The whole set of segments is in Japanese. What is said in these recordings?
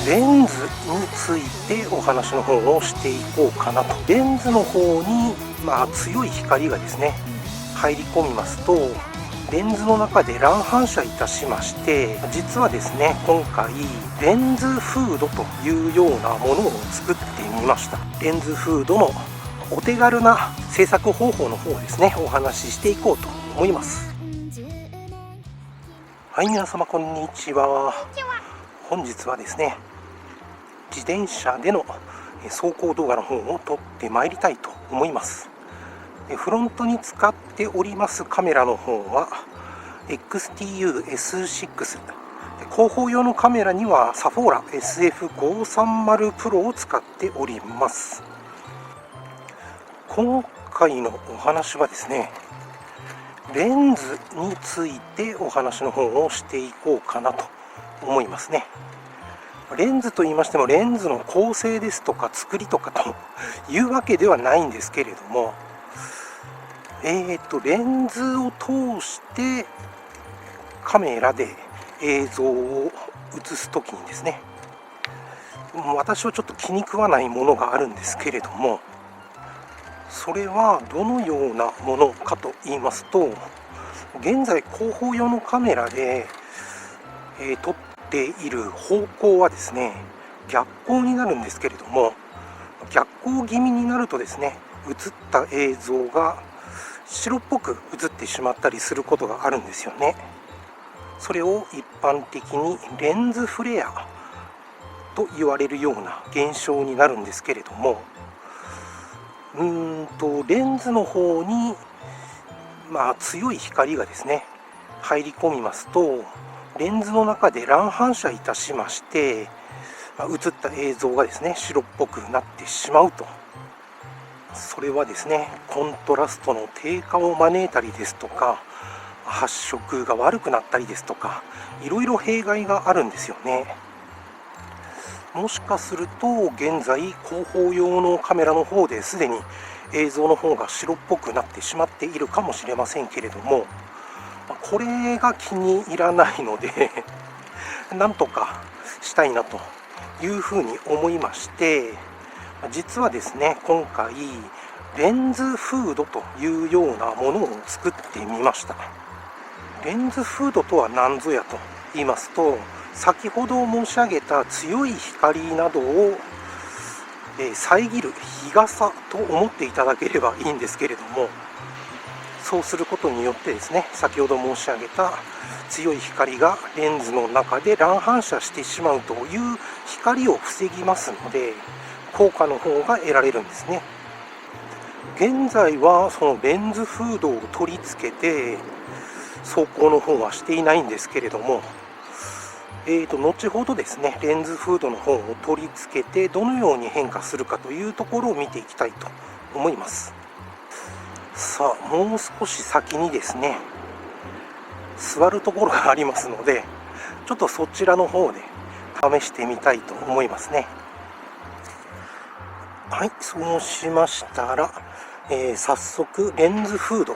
レンズについてお話の方をしていこうかなと。レンズの方に、強い光がですね入り込みますと、レンズの中で乱反射いたしまして、実はですね今回レンズフードというようなものを作ってみました。レンズフードのお手軽な製作方法の方をですねお話ししていこうと思います。はい、皆様こんにちは。本日はですね自転車での走行動画の方を撮ってまいりたいと思います。フロントに使っておりますカメラの方は XTU-S6、 広報用のカメラにはサフォーラ SF530 Pro を使っております。今回のお話はですねレンズについてお話の方をしていこうかなと思いますね。レンズと言いましてもレンズの構成ですとか作りとかというわけではないんですけれども、レンズを通してカメラで映像を映すときにですね、私はちょっと気に食わないものがあるんですけれども、それはどのようなものかと言いますと、現在広報用のカメラで、撮っている方向はですね逆光になるんですけれども、逆光気味になるとですね映った映像が白っぽく映ってしまったりすることがあるんですよね。それを一般的にレンズフレアと言われるような現象になるんですけれども、レンズの方に強い光がですね入り込みますと、レンズの中で乱反射いたしまして、映った映像がですね白っぽくなってしまうと。それはですねコントラストの低下を招いたりですとか、発色が悪くなったりですとか、いろいろ弊害があるんですよね。もしかすると現在広報用のカメラの方ですでに映像の方が白っぽくなってしまっているかもしれませんけれども、これが気に入らないのでなんとかしたいなというふうに思いまして、実はですね今回レンズフードというようなものを作ってみました。レンズフードとは何ぞやと言いますと、先ほど申し上げた強い光などを遮る日傘と思っていただければいいんですけれども、そうすることによってですね先ほど申し上げた強い光がレンズの中で乱反射してしまうという光を防ぎますので、効果の方が得られるんですね。現在はそのレンズフードを取り付けて走行の方はしていないんですけれども、後ほどですねレンズフードの方を取り付けてどのように変化するかというところを見ていきたいと思います。さあ、もう少し先にですね座るところがありますので、ちょっとそちらの方で試してみたいと思いますね。はい、そうしましたら、早速レンズフード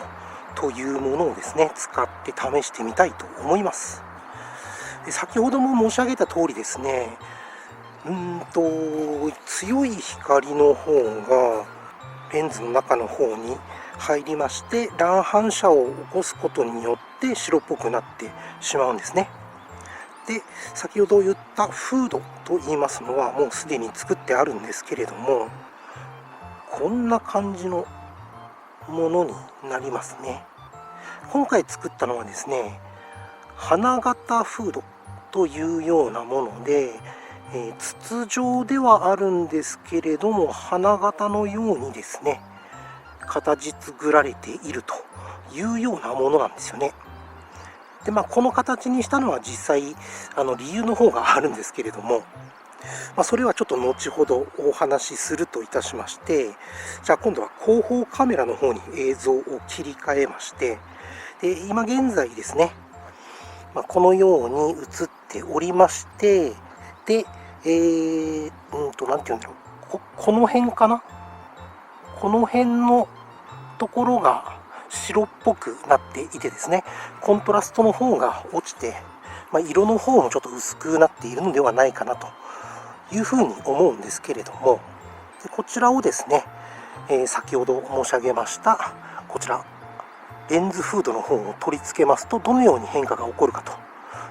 というものをですね使って試してみたいと思います。先ほども申し上げた通りですね、強い光の方がレンズの中の方に入りまして乱反射を起こすことによって白っぽくなってしまうんですね。で、先ほど言ったフードと言いますのはもうすでに作ってあるんですけれども、こんな感じのものになりますね。今回作ったのはですね花形フードというようなもので、筒状ではあるんですけれども花形のようにですね形作られているというようなものなんですよね。で、この形にしたのは実際理由の方があるんですけれども、それはちょっと後ほどお話しするといたしまして、じゃあ今度は後方カメラの方に映像を切り替えまして、で今現在ですね、このように映っておりまして、で、なんていうんだろう、この辺かな、この辺のところが白っぽくなっていてですね、コントラストの方が落ちて、色の方もちょっと薄くなっているのではないかなというふうに思うんですけれども、こちらをですね、先ほど申し上げましたこちらレンズフードの方を取り付けますとどのように変化が起こるかと。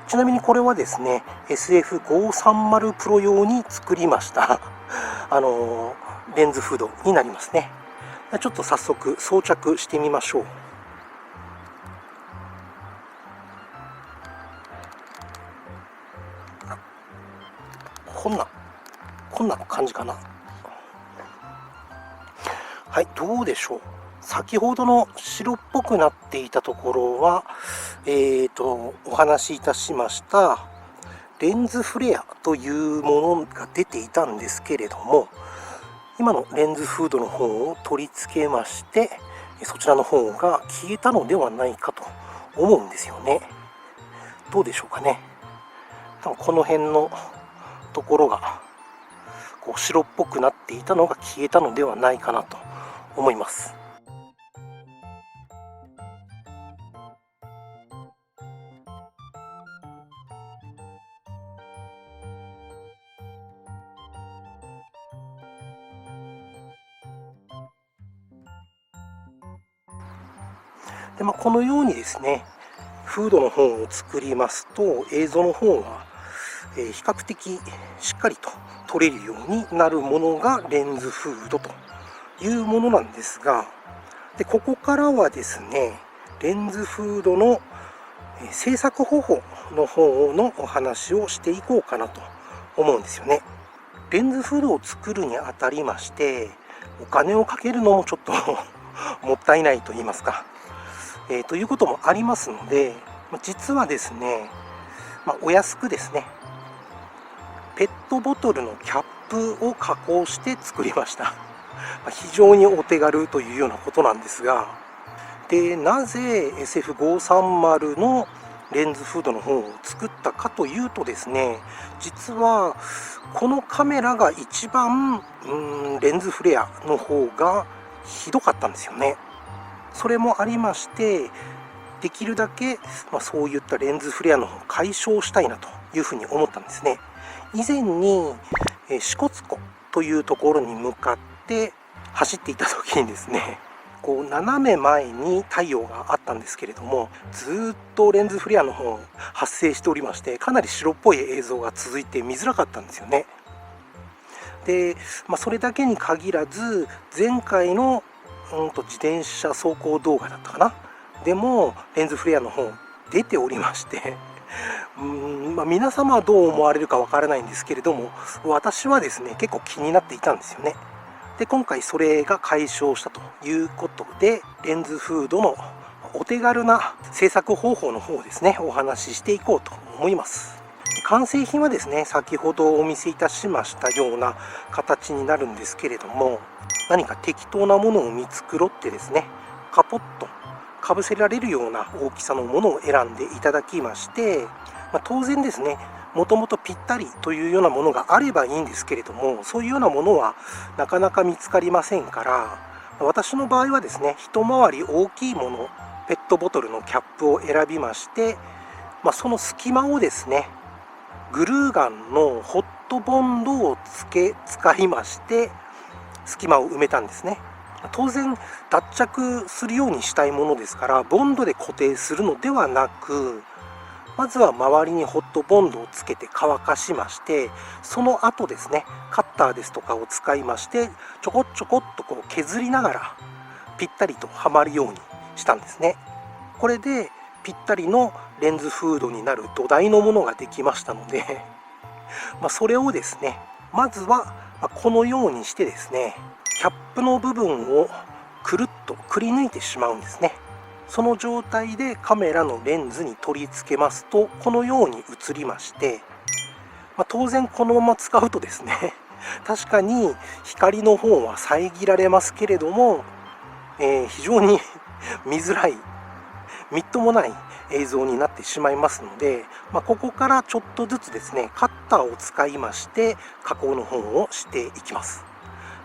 ちなみにこれはですね SF530 プロ用に作りましたレンズフードになりますね。ちょっと早速装着してみましょう。こんな感じかな。はい、どうでしょう。先ほどの白っぽくなっていたところは、お話しいたしましたレンズフレアというものが出ていたんですけれども、今のレンズフードの方を取り付けまして、そちらの方が消えたのではないかと思うんですよね。どうでしょうかね。多分この辺のところがこう白っぽくなっていたのが消えたのではないかなと思います。でこのようにですね、フードの方を作りますと映像の方が比較的しっかりと撮れるようになるものがレンズフードというものなんですが、ここからはですね、レンズフードの制作方法の方のお話をしていこうかなと思うんですよね。レンズフードを作るにあたりましてお金をかけるのもちょっともったいないと言いますか、ということもありますので、実はですね、お安くですねペットボトルのキャップを加工して作りました。非常にお手軽というようなことなんですが、でなぜ SF530 のレンズフードの方を作ったかというとですね、実はこのカメラが一番レンズフレアの方がひどかったんですよね。それもありまして、できるだけ、そういったレンズフレアの方を解消したいなというふうに思ったんですね。以前に支笏湖というところに向かって走っていた時にですね、こう斜め前に太陽があったんですけれども、ずっとレンズフレアの方発生しておりまして、かなり白っぽい映像が続いて見づらかったんですよね。で、それだけに限らず前回の自転車走行動画だったかなでもレンズフレアの方出ておりまして皆様はどう思われるかわからないんですけれども、私はですね結構気になっていたんですよね。で今回それが解消したということで、レンズフードのお手軽な制作方法の方をですねお話ししていこうと思います。完成品はですね先ほどお見せいたしましたような形になるんですけれども、何か適当なものを見繕ってですねカポッとかぶせられるような大きさのものを選んでいただきまして、当然ですねもともとぴったりというようなものがあればいいんですけれども、そういうようなものはなかなか見つかりませんから、私の場合はですね一回り大きいもの、ペットボトルのキャップを選びまして、その隙間をですねグルーガンのホットボンドを使いまして隙間を埋めたんですね。当然脱着するようにしたいものですから、ボンドで固定するのではなく、まずは周りにホットボンドをつけて乾かしまして、その後ですねカッターですとかを使いましてちょこちょこっとこう削りながらぴったりとはまるようにしたんですね。これでぴったりのレンズフードになる土台のものができましたのでそれをですねまずはこのようにしてですねキャップの部分をくるっとくり抜いてしまうんですね。その状態でカメラのレンズに取り付けますとこのように映りまして、当然このまま使うとですね確かに光の方は遮られますけれども、非常に見づらいみっともない映像になってしまいますので、ここからちょっとずつですねカッターを使いまして加工の方をしていきます。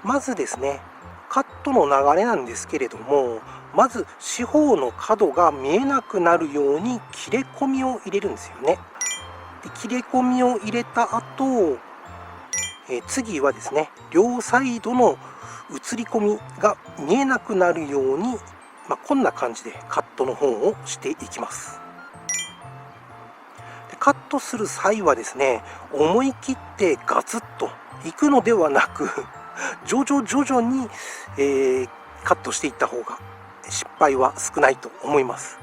まずですねカットの流れなんですけれども、まず四方の角が見えなくなるように切れ込みを入れるんですよね。で切れ込みを入れた後、次はですね、両サイドの映り込みが見えなくなるように、こんな感じでカットの方をしていきます。でカットする際はですね、思い切ってガツッといくのではなく徐々に、カットしていった方が失敗は少ないと思います。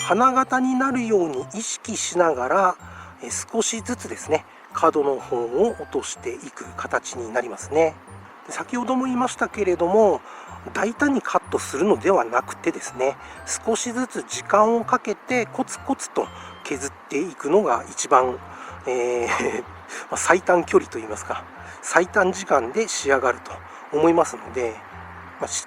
花形になるように意識しながら少しずつですね、角の方を落としていく形になりますね。先ほども言いましたけれども、大胆にカットするのではなくてですね、少しずつ時間をかけてコツコツと削っていくのが一番、最短距離といいますか、最短時間で仕上がると思いますので、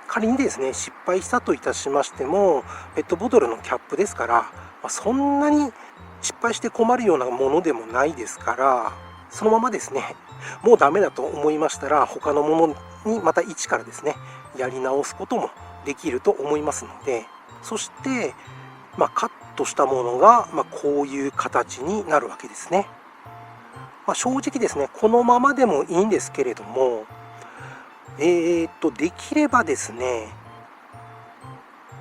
仮にですね、失敗したといたしましても、ペットボトルのキャップですから、そんなに失敗して困るようなものでもないですから、そのままですね、もうダメだと思いましたら、他のものにまた一からですね、やり直すこともできると思いますので、そして、カットしたものが、こういう形になるわけですね。正直ですね、このままでもいいんですけれども、できればですね、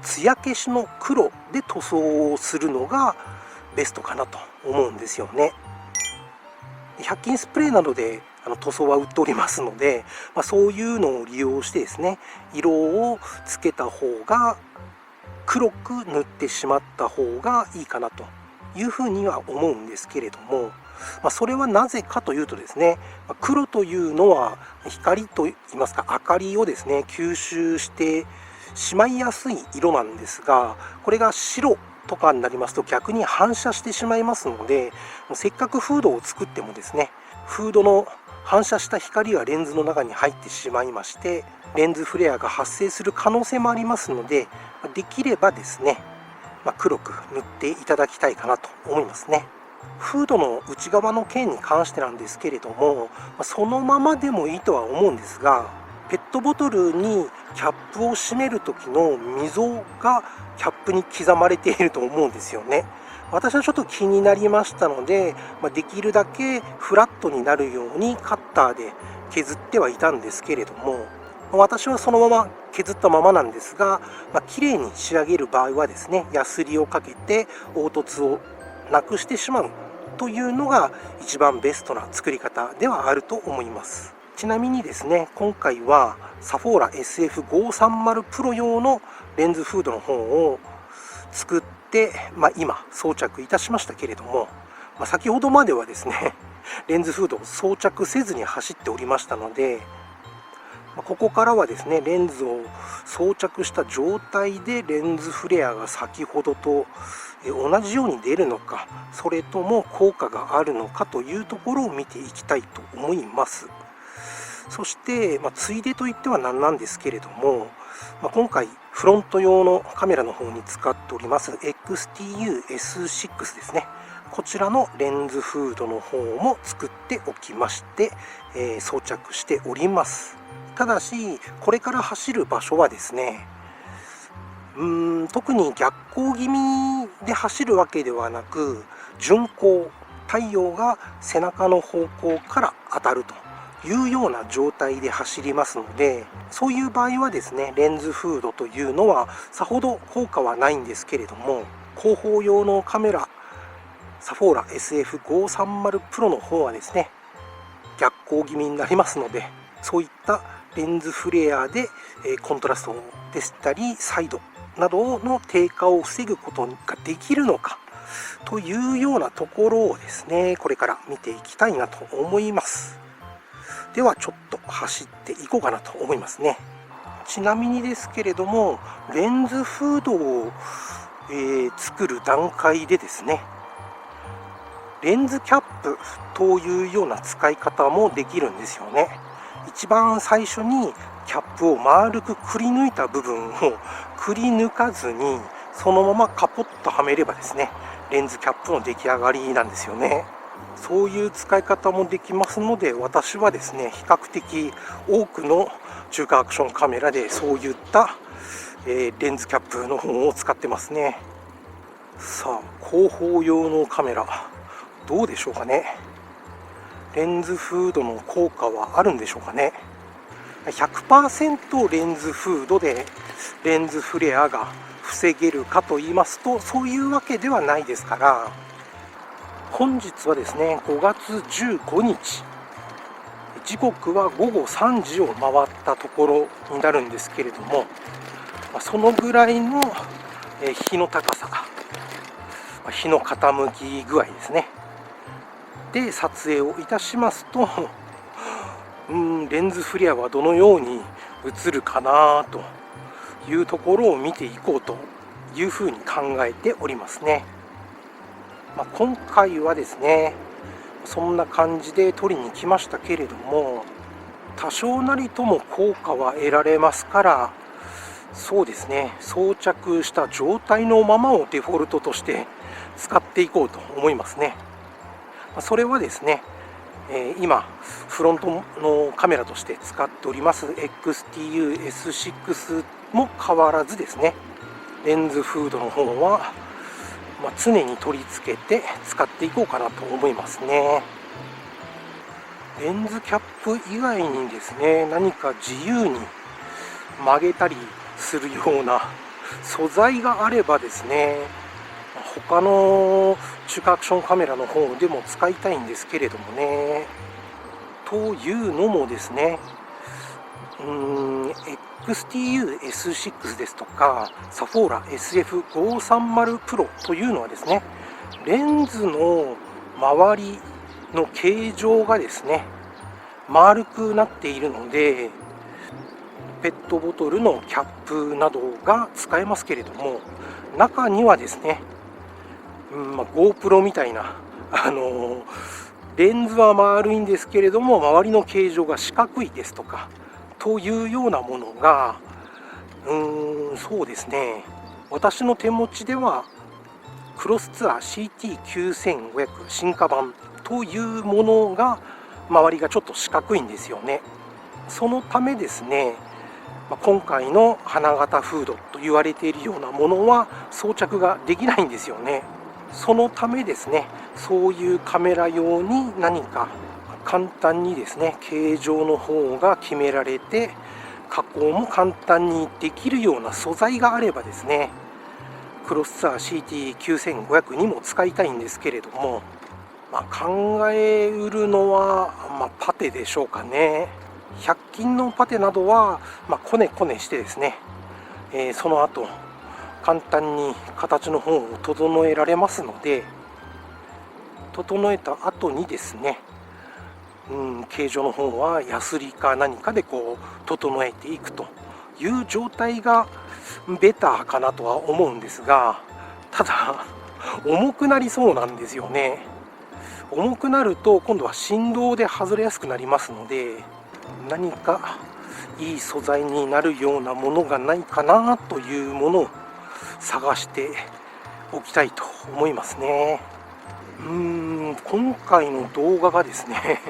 艶消しの黒で塗装をするのがベストかなと思うんですよね。100均スプレーなどで塗装は売っておりますので、そういうのを利用してですね、色をつけた方が黒く塗ってしまった方がいいかなというふうには思うんですけれども、それはなぜかというとですね、黒というのは光といいますか明かりをですね吸収してしまいやすい色なんですが、これが白とかになりますと逆に反射してしまいますので、せっかくフードを作ってもですね、フードの反射した光がレンズの中に入ってしまいまして、レンズフレアが発生する可能性もありますので、できればですね、黒く塗っていただきたいかなと思いますね。フードの内側の件に関してなんですけれども、そのままでもいいとは思うんですが、ペットボトルにキャップを閉める時の溝がキャップに刻まれていると思うんですよね。私はちょっと気になりましたので、できるだけフラットになるようにカッターで削ってはいたんですけれども、私はそのまま削ったままなんですが、綺麗に仕上げる場合はですね、ヤスリをかけて凹凸をなくしてしまうというのが一番ベストな作り方ではあると思います。ちなみにですね、今回はサフォーラ SF530 プロ用のレンズフードの方を作って、今装着いたしましたけれども、先ほどまではですねレンズフードを装着せずに走っておりましたので、ここからはですね、レンズを装着した状態でレンズフレアが先ほどと同じように出るのか、それとも効果があるのかというところを見ていきたいと思います。そして、ついでといってはなんなんですけれども、今回フロント用のカメラの方に使っております XTU-S6 ですね。こちらのレンズフードの方も作っておきまして、装着しております。ただし、これから走る場所はですね、特に逆光気味で走るわけではなく、順光、太陽が背中の方向から当たるというような状態で走りますので、そういう場合はですね、レンズフードというのはさほど効果はないんですけれども、広報用のカメラサフォーラ SF530 プロの方はですね、逆光気味になりますので、そういったレンズフレアでコントラストでしたりサイドなどの低下を防ぐことができるのかというようなところをですね、これから見ていきたいなと思います。ではちょっと走っていこうかなと思いますね。ちなみにですけれども、レンズフードを、作る段階でですね、レンズキャップというような使い方もできるんですよね。一番最初にキャップを丸くくり抜いた部分をくり抜かずにそのままカポッとはめればですね、レンズキャップの出来上がりなんですよね。そういう使い方もできますので、私はですね、比較的多くの中華アクションカメラでそういった、レンズキャップの方を使ってますね。さあ、広報用のカメラどうでしょうかね。レンズフードの効果はあるんでしょうかね。100% レンズフードでレンズフレアが防げるかと言いますと、そういうわけではないですから、本日はですね、5月15日、時刻は午後3時を回ったところになるんですけれども、そのぐらいの日の高さ、日の傾き具合ですね。で、撮影をいたしますと、レンズフレアはどのように映るかなというところを見ていこうというふうに考えておりますね。今回はですね、そんな感じで撮りに来ましたけれども、多少なりとも効果は得られますから、そうですね、装着した状態のままをデフォルトとして使っていこうと思いますね。それはですね、今フロントのカメラとして使っております XTU-S6 も変わらずですね、レンズフードの方は常に取り付けて使っていこうかなと思いますね。レンズキャップ以外にですね、何か自由に曲げたりするような素材があればですね、他の中華アクションカメラの方でも使いたいんですけれどもね。というのもですね、XTU-S6 ですとかサフォーラ SF530 Pro というのはですね、レンズの周りの形状がですね丸くなっているので、ペットボトルのキャップなどが使えますけれども、中にはですね、GoPro みたいなレンズは丸いんですけれども周りの形状が四角いですとかというようなものがそうですね、私の手持ちではクロスツアー CT9500 進化版というものが周りがちょっと四角いんですよね。そのためですね、今回の花形フードと言われているようなものは装着ができないんですよね。そのためですね、そういうカメラ用に何か簡単にですね形状の方が決められて加工も簡単にできるような素材があればですね、クロスツアー CT9500 にも使いたいんですけれども、考えうるのは、パテでしょうかね。100均のパテなどは、こねこねしてですね、その後簡単に形の方を整えられますので、整えた後にですね、形状の方はヤスリか何かで整えていくという状態がベターかなとは思うんですが、ただ重くなりそうなんですよね。重くなると今度は振動で外れやすくなりますので、何かいい素材になるようなものがないかなというものを探しておきたいと思いますね。今回の動画がですね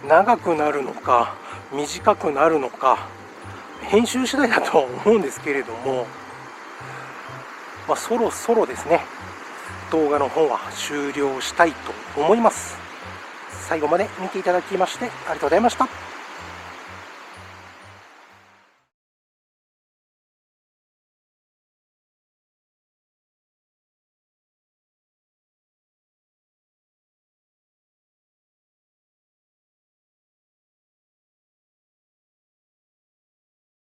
長くなるのか短くなるのか編集次第だとは思うんですけれども、そろそろですね動画の方は終了したいと思います。最後まで見ていただきましてありがとうございました。